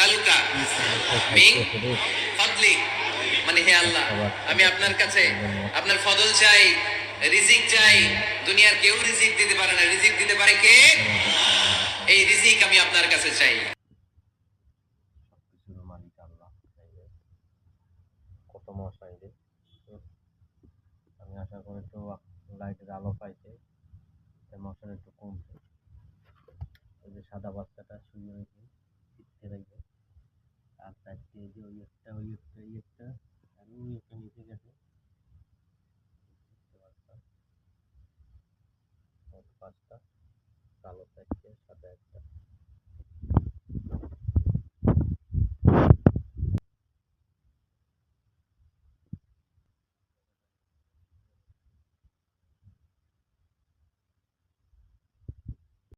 আসআলুকা মিন ফাদলিক, মানে হে আল্লাহ, আমি আপনার কাছে আপনার ফজল চাই, রিজিক চাই। দুনিয়ার কেউ রিজিক দিতে পারে না, রিজিক দিতে পারে কে? এই রিজিক আমি আপনার কাছে চাই। সবকিছুর মালিক আল্লাহ। কত মশাই রে! আমি আশা করি একটু লাইটের আলো পাইছে, মশার একটু কমছে। ওই যে সাদা বাচ্চাটা শুয়ে রয়েছে, শিখতে রয়েছে। আর চারটে এই যে ওই একটা, ওই একটা, এই একটা, আর ওই একটা নিচে গেছে। মোট পাঁচটা, কালো চারটে, সাদা একটা।